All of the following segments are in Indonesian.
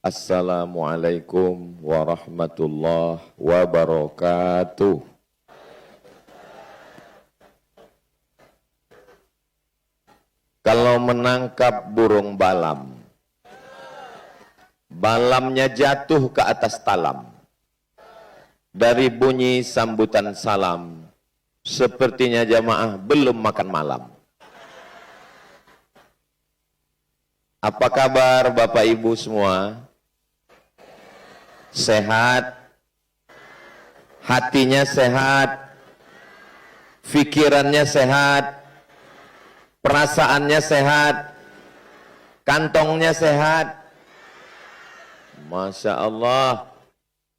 Assalamualaikum warahmatullahi wabarakatuh. Kalau menangkap burung balam, balamnya jatuh ke atas talam. Dari bunyi sambutan salam, sepertinya jamaah belum makan malam. Apa kabar Bapak Ibu semua? Sehat? Hatinya sehat? Pikirannya sehat? Perasaannya sehat? Kantongnya sehat? Masya Allah.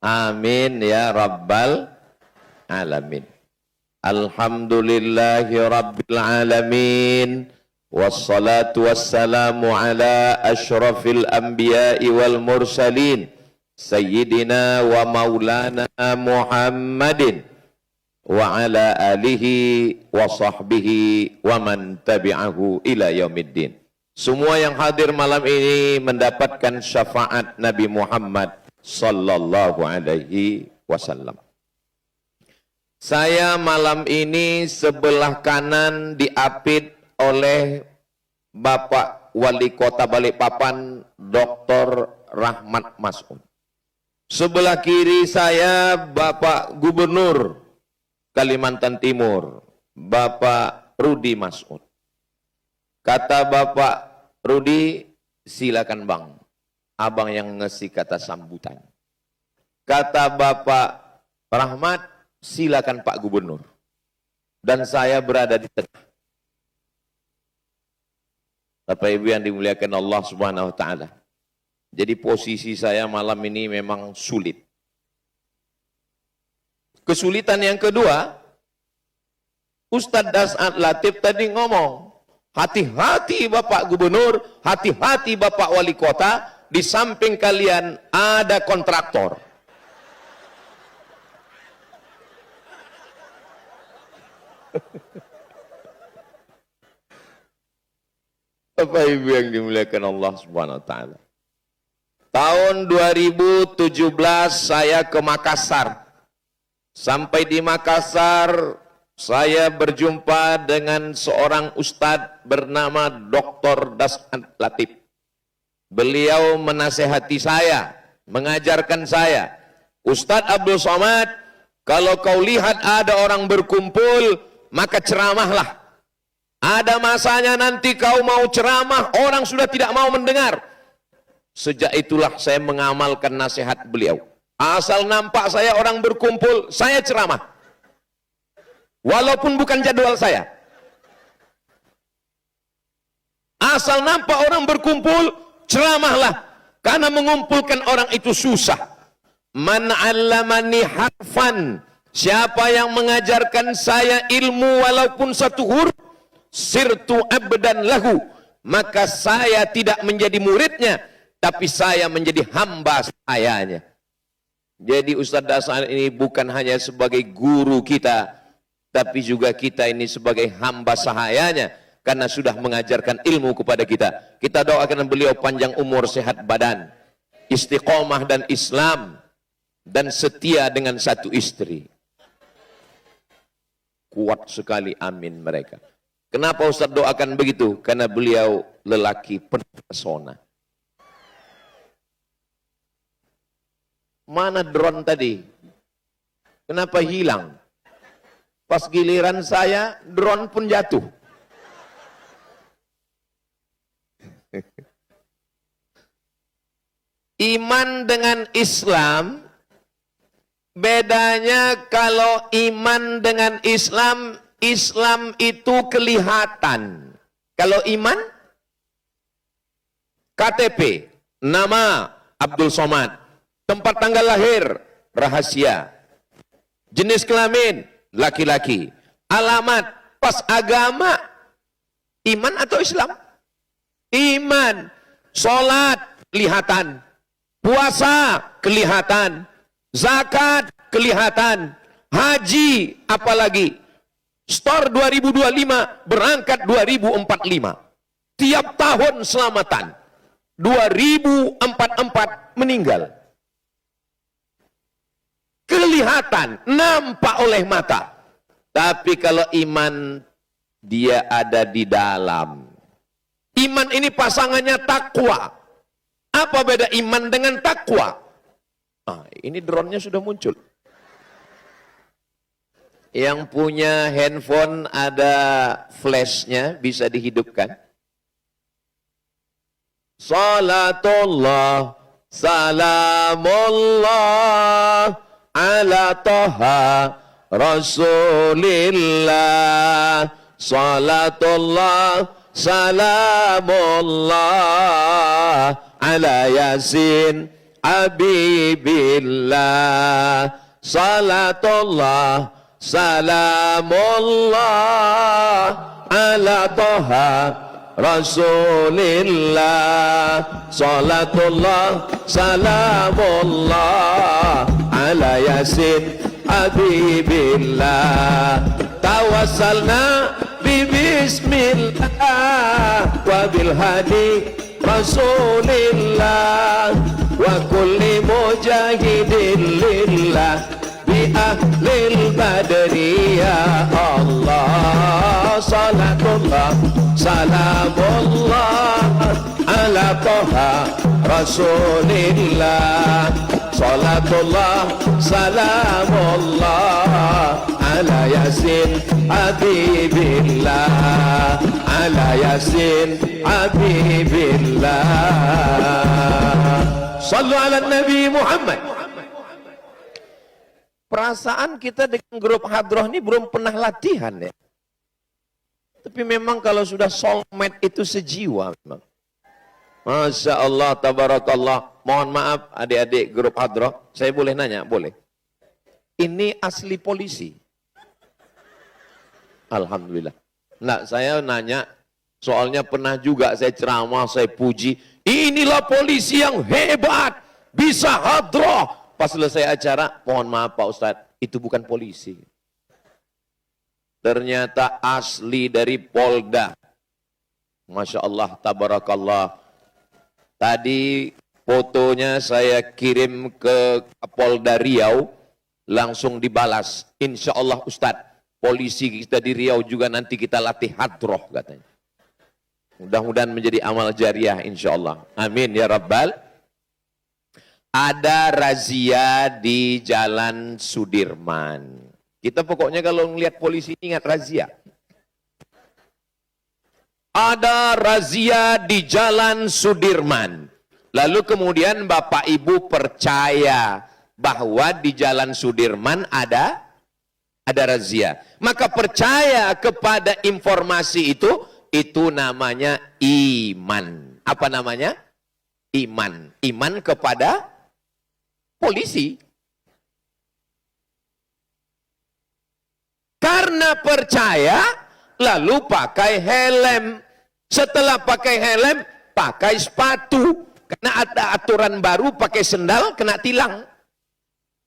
Amin ya Rabbal Alamin. Alhamdulillahi Rabbil Alamin. Wassalatu wassalamu ala ashrafil anbiya'i wal mursalin Sayyidina wa maulana Muhammadin wa ala alihi wa sahbihi wa man tabi'ahu ila yaumiddin. Semua yang hadir malam ini mendapatkan syafaat Nabi Muhammad sallallahu alaihi wasallam. Saya malam ini sebelah kanan diapit oleh Bapak Wali Kota Balikpapan Dr. Rahmat Mas'ud. Sebelah kiri saya Bapak Gubernur Kalimantan Timur, Bapak Rudi Mas'ud. Kata Bapak Rudi, silakan Bang, Abang yang ngasih kata sambutan. Kata Bapak Rahmat, silakan Pak Gubernur. Dan saya berada di tengah. Bapak Ibu yang dimuliakan Allah Subhanahu wa taala. Jadi posisi saya malam ini memang sulit. Kesulitan yang kedua, Ustadz Das'ad Latif tadi ngomong, hati-hati Bapak Gubernur, hati-hati Bapak Wali Kota, di samping kalian ada kontraktor. Bapak Ibu yang dimuliakan Allah Subhanahu wa taala. Tahun 2017 saya ke Makassar. Sampai di Makassar saya berjumpa dengan seorang ustadz bernama Dr. Das'ad Latif. Beliau menasehati saya, mengajarkan saya, Ustadz Abdul Somad, kalau kau lihat ada orang berkumpul, maka ceramahlah. Ada masanya nanti kau mau ceramah, orang sudah tidak mau mendengar. Sejak itulah saya mengamalkan nasihat beliau. Asal nampak saya orang berkumpul, saya ceramah. Walaupun bukan jadwal saya. Asal nampak orang berkumpul, ceramahlah. Karena mengumpulkan orang itu susah. Man 'allamani harfan, siapa yang mengajarkan saya ilmu walaupun satu huruf, sirtu abdan lahu, maka saya tidak menjadi muridnya, tapi saya menjadi hamba sayanya. Jadi Ustadz Das'ad ini bukan hanya sebagai guru kita, tapi juga kita ini sebagai hamba sahayanya, karena sudah mengajarkan ilmu kepada kita. Kita doakan beliau panjang umur, sehat badan, istiqomah dan Islam, dan setia dengan satu istri. Kuat sekali, amin mereka. Kenapa Ustaz doakan begitu? Karena beliau lelaki penuh pesona. Mana drone tadi? Kenapa hilang? Pas giliran saya, drone pun jatuh. Iman dengan Islam, bedanya kalau iman dengan Islam, Islam itu kelihatan. Kalau iman, KTP, nama Abdul Somad, tempat tanggal lahir, rahasia, jenis kelamin, laki-laki, alamat, pas agama, iman atau Islam? Iman. Sholat, kelihatan. Puasa, kelihatan. Zakat, kelihatan. Haji, apalagi. Store 2025, berangkat 2045. Tiap tahun selamatan. 2044 meninggal. Kelihatan, nampak oleh mata. Tapi kalau iman, dia ada di dalam. Iman ini pasangannya takwa. Apa beda iman dengan takwa? Ini drone-nya sudah muncul. Yang punya handphone ada flashnya, bisa dihidupkan. Salatullah, salamullah, ala toha rasulillah. Salatullah, salamullah, ala yasin habibillah. Salatullah, salamullah, ala toha rasulillah. Salatullah, salamullah, ala yasin habibillah. Tawassalna bismillah wa bil hadi rasulillah wa kulli mujahidin lillah bi ahlil badri ya Allah. Salatullah, salamullah, ala toha rasulillah. Salatullah, salamullah, ala yasin habibillah. Ala yasin habibillah. Sallu ala Nabi Muhammad. Perasaan kita dengan grup hadroh ini belum pernah latihan ya. Tapi memang kalau sudah soulmate itu sejiwa memang. Masya Allah, tabarakallah. Mohon maaf adik-adik grup hadroh, saya boleh nanya? Boleh. Ini asli polisi? Alhamdulillah. Nah, saya nanya, soalnya pernah juga saya ceramah, saya puji, inilah polisi yang hebat, bisa hadroh. Pas selesai acara, mohon maaf Pak Ustadz, itu bukan polisi. Ternyata asli dari Polda. Masya Allah, tabarakallah. Tadi fotonya saya kirim ke Polda Riau, langsung dibalas. Insya Allah Ustadz, polisi kita di Riau juga nanti kita latih hadroh katanya. Mudah-mudahan menjadi amal jariah insya Allah. Amin ya Rabbal. Ada razia di Jalan Sudirman. Kita pokoknya kalau melihat polisi ingat razia. Ada razia di Jalan Sudirman. Lalu kemudian Bapak Ibu percaya bahwa di Jalan Sudirman ada razia. Maka percaya kepada informasi itu namanya iman. Apa namanya? Iman. Iman kepada polisi. Karena percaya, lalu pakai helm. Setelah pakai helm, pakai sepatu. Karena ada aturan baru, pakai sendal, kena tilang.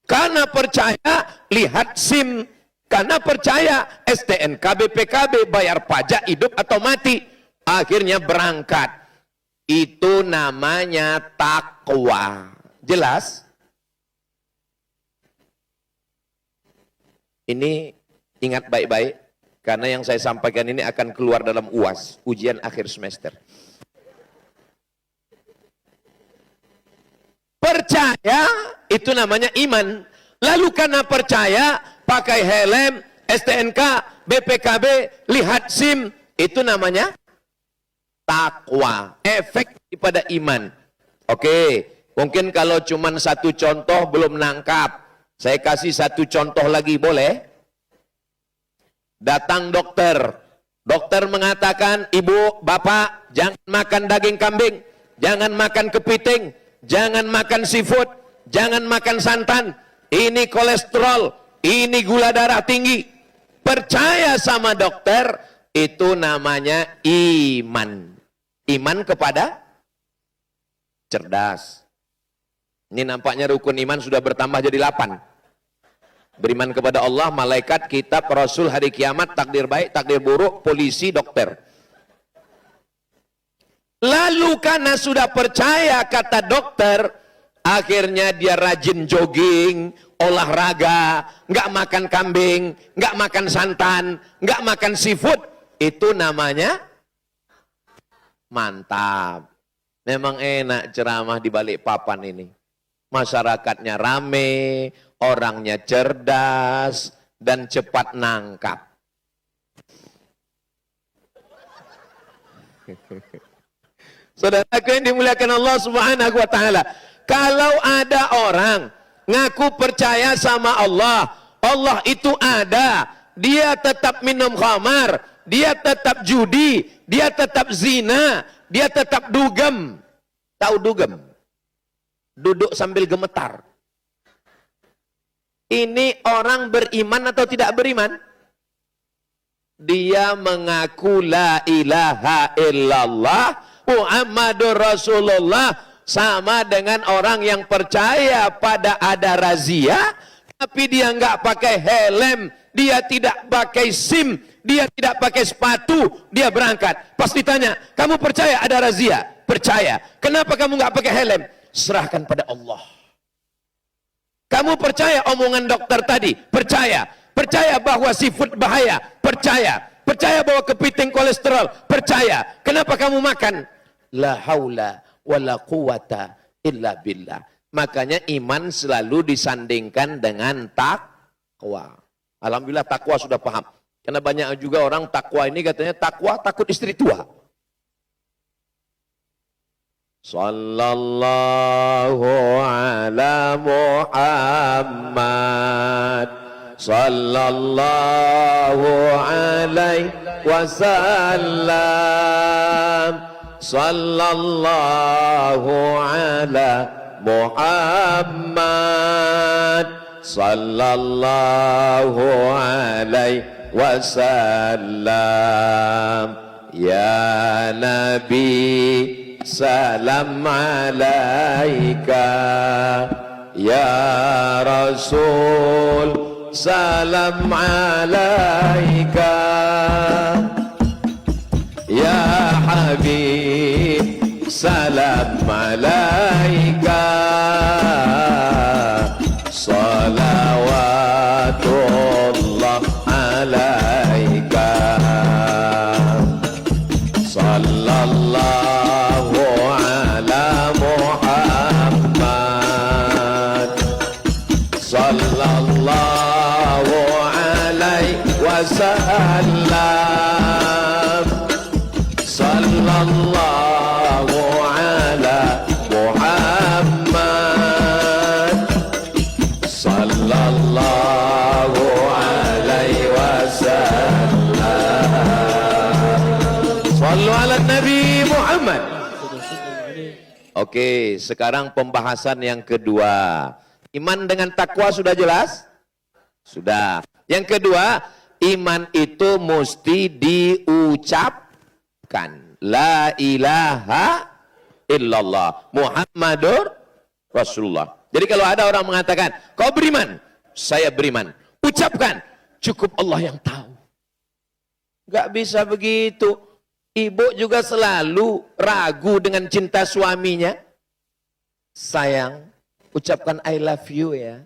Karena percaya, lihat SIM. Karena percaya, STNK, BPKB, bayar pajak, hidup atau mati. Akhirnya berangkat. Itu namanya takwa. Jelas? Ini ingat baik-baik, karena yang saya sampaikan ini akan keluar dalam UAS, ujian akhir semester. Percaya, itu namanya iman. Lalu karena percaya, pakai helm, STNK, BPKB, lihat SIM, itu namanya takwa. Efek pada iman. Oke, mungkin kalau cuma satu contoh belum nangkap. Saya kasih satu contoh lagi, boleh? Datang dokter. Dokter mengatakan, ibu, bapak, jangan makan daging kambing, jangan makan kepiting, jangan makan seafood, jangan makan santan. Ini kolesterol, ini gula darah tinggi. Percaya sama dokter, itu namanya iman. Iman kepada cerdas. Ini nampaknya rukun iman sudah bertambah jadi 8. Beriman kepada Allah, malaikat, kitab, rasul, hari kiamat, takdir baik, takdir buruk, polisi, dokter. Lalu karena sudah percaya kata dokter, akhirnya dia rajin jogging, olahraga, nggak makan kambing, nggak makan santan, nggak makan seafood. Itu namanya mantap. Memang enak ceramah di balik papan ini. Masyarakatnya rame, orangnya cerdas, dan cepat nangkap. Saudaraku yang dimuliakan Allah Subhanahu wa taala, kalau ada orang ngaku percaya sama Allah, Allah itu ada, dia tetap minum khamar, dia tetap judi, dia tetap zina, dia tetap dugem. Tahu dugem? Duduk sambil gemetar. Ini orang beriman atau tidak beriman? Dia mengaku la ilaha illallah Muhammadur Rasulullah, sama dengan orang yang percaya pada ada razia, tapi dia nggak pakai helm, dia tidak pakai SIM, dia tidak pakai sepatu, dia berangkat. Pas ditanya, kamu percaya ada razia? Percaya. Kenapa kamu nggak pakai helm? Serahkan pada Allah. Kamu percaya omongan dokter tadi? Percaya. Percaya bahwa seafood bahaya? Percaya. Percaya bahwa kepiting kolesterol? Percaya. Kenapa kamu makan? La haula wala quwata illa billah. Makanya iman selalu disandingkan dengan takwa. Alhamdulillah takwa sudah paham. Karena banyak juga orang takwa ini katanya takwa takut istri tua. Sallallahu ala Muhammad sallallahu alaihi wasallam. Sallallahu ala Muhammad sallallahu alaihi wasallam. Ya Nabi salam alaika, ya Rasul salam alaika, ya Habib salam alaika, salawatullah alaika, sallallahu ala Muhammad sallallahu alaihi wasallam. Sallallahu ala Muhammad sallallahu alaihi wasallam. Sallu ala Nabi Muhammad. Oke, sekarang pembahasan yang kedua. Iman dengan takwa sudah jelas? Sudah. Yang kedua, iman itu mesti diucapkan. La ilaha illallah Muhammadur Rasulullah. Jadi kalau ada orang mengatakan, kau beriman? Saya beriman. Ucapkan, cukup Allah yang tahu. Gak bisa begitu. Ibu juga selalu ragu dengan cinta suaminya. Sayang, ucapkan I love you ya.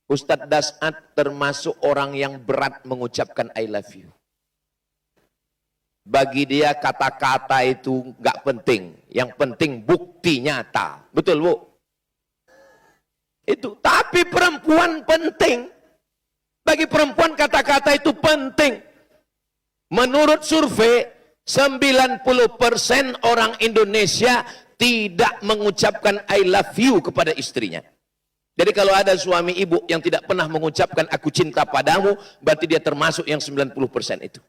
Ustadz Das'ad termasuk orang yang berat mengucapkan I love you. Bagi dia kata-kata itu nggak penting. Yang penting bukti nyata. Betul Bu? Itu. Tapi perempuan penting. Bagi perempuan kata-kata itu penting. Menurut survei, 90% orang Indonesia tidak mengucapkan I love you kepada istrinya. Jadi kalau ada suami ibu yang tidak pernah mengucapkan aku cinta padamu, berarti dia termasuk yang 90% itu.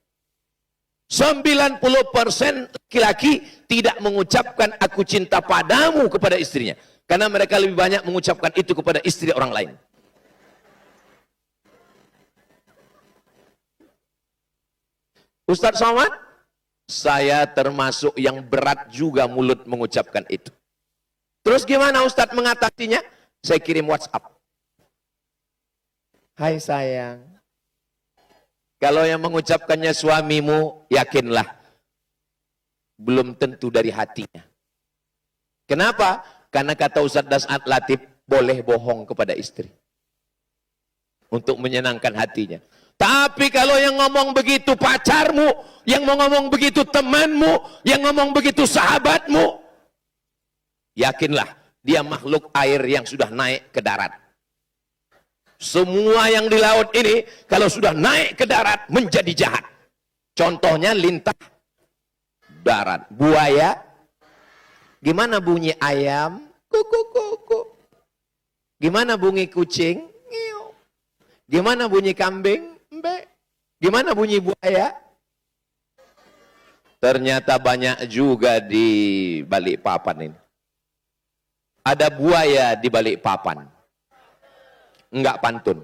90% laki-laki tidak mengucapkan aku cinta padamu kepada istrinya. Karena mereka lebih banyak mengucapkan itu kepada istri orang lain. Ustadz Somad, saya termasuk yang berat juga mulut mengucapkan itu. Terus gimana Ustadz mengatasinya? Saya kirim WhatsApp. Hai sayang. Kalau yang mengucapkannya suamimu, yakinlah. belum tentu dari hatinya. Kenapa? Karena kata Ustaz Das'ad Latif, boleh bohong kepada istri untuk menyenangkan hatinya. Tapi kalau yang ngomong begitu pacarmu, yang mau ngomong begitu temanmu, yang ngomong begitu sahabatmu, yakinlah dia makhluk air yang sudah naik ke darat. Semua yang di laut ini kalau sudah naik ke darat menjadi jahat. Contohnya lintah darat, buaya. Gimana bunyi ayam? Kuku kuku. Gimana bunyi kucing? Ngiu. Gimana bunyi kambing? Mbe. Gimana bunyi buaya? Ternyata banyak juga di Balikpapan ini. Ada buaya di Balikpapan. Enggak pantun.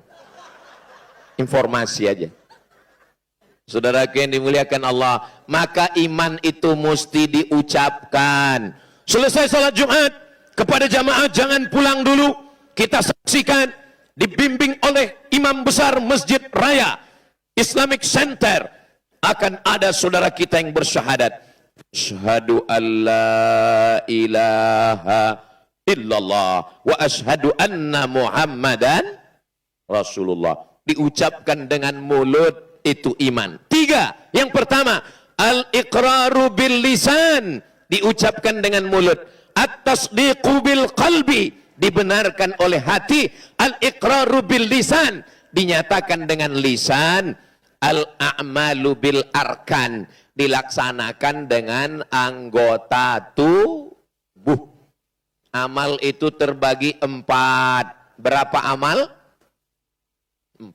Informasi aja. Saudara yang dimuliakan Allah, maka iman itu mesti diucapkan. Selesai salat Jumat, kepada jamaah jangan pulang dulu. Kita saksikan, dibimbing oleh imam besar Masjid Raya Islamic Center, akan ada saudara kita yang bersyahadat. Asyhadu an la ilaha illallah wa asyhadu anna Muhammadan Rasulullah. Diucapkan dengan mulut, itu iman. 3, yang pertama, al-iqraru bil lisan, diucapkan dengan mulut. At-tasdiqu bil qalbi, dibenarkan oleh hati. Al-iqraru bil lisan, dinyatakan dengan lisan. Al-a'malu bil arkan, dilaksanakan dengan anggota tubuh. Amal itu terbagi 4. Berapa amal? 4.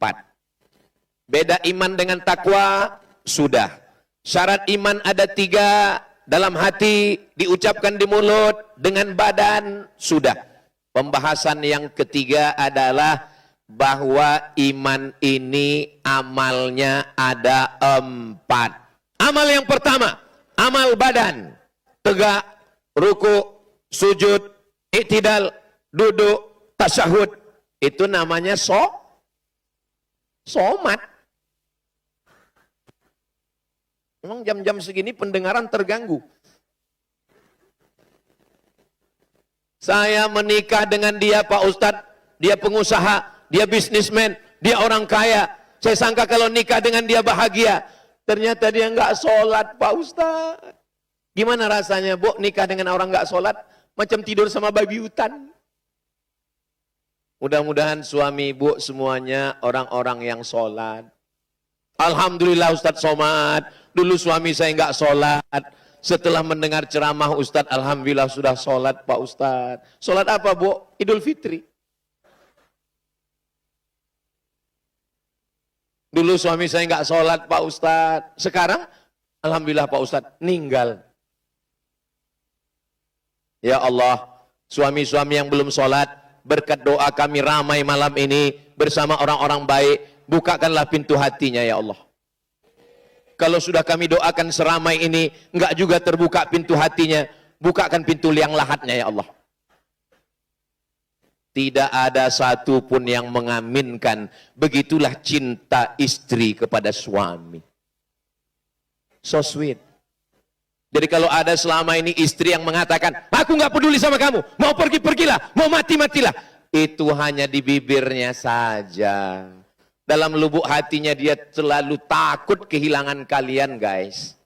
Beda iman dengan takwa, sudah. Syarat iman ada 3, dalam hati, diucapkan di mulut, dengan badan, sudah. Pembahasan yang ketiga adalah bahwa iman ini amalnya ada 4. Amal yang pertama, amal badan. Tegak, ruku, sujud, i'tidal, duduk, tasyahud. Itu namanya somat. Memang jam-jam segini pendengaran terganggu. Saya menikah dengan dia Pak Ustadz, dia pengusaha, dia bisnismen, dia orang kaya. Saya sangka kalau nikah dengan dia bahagia. Ternyata dia nggak sholat Pak Ustadz. Gimana rasanya Bu nikah dengan orang nggak sholat? Macam tidur sama babi hutan. Mudah-mudahan suami ibu semuanya orang-orang yang sholat. Alhamdulillah Ustadz Somad. Dulu suami saya nggak sholat. Setelah mendengar ceramah Ustadz, alhamdulillah sudah sholat Pak Ustadz. Sholat apa Bu? Idul Fitri. Dulu suami saya nggak sholat Pak Ustadz. Sekarang, alhamdulillah Pak Ustadz, ninggal. Ya Allah, suami-suami yang belum sholat, berkat doa kami ramai malam ini bersama orang-orang baik, bukakanlah pintu hatinya ya Allah. Kalau sudah kami doakan seramai ini, enggak juga terbuka pintu hatinya, bukakan pintu liang lahatnya ya Allah. Tidak ada satu pun yang mengaminkan, begitulah cinta istri kepada suami. So sweet. Jadi kalau ada selama ini istri yang mengatakan, aku nggak peduli sama kamu, mau pergi-pergilah, mau mati-matilah. Itu hanya di bibirnya saja. Dalam lubuk hatinya dia selalu takut kehilangan kalian guys.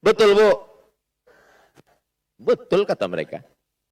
Betul Bu? Betul kata mereka.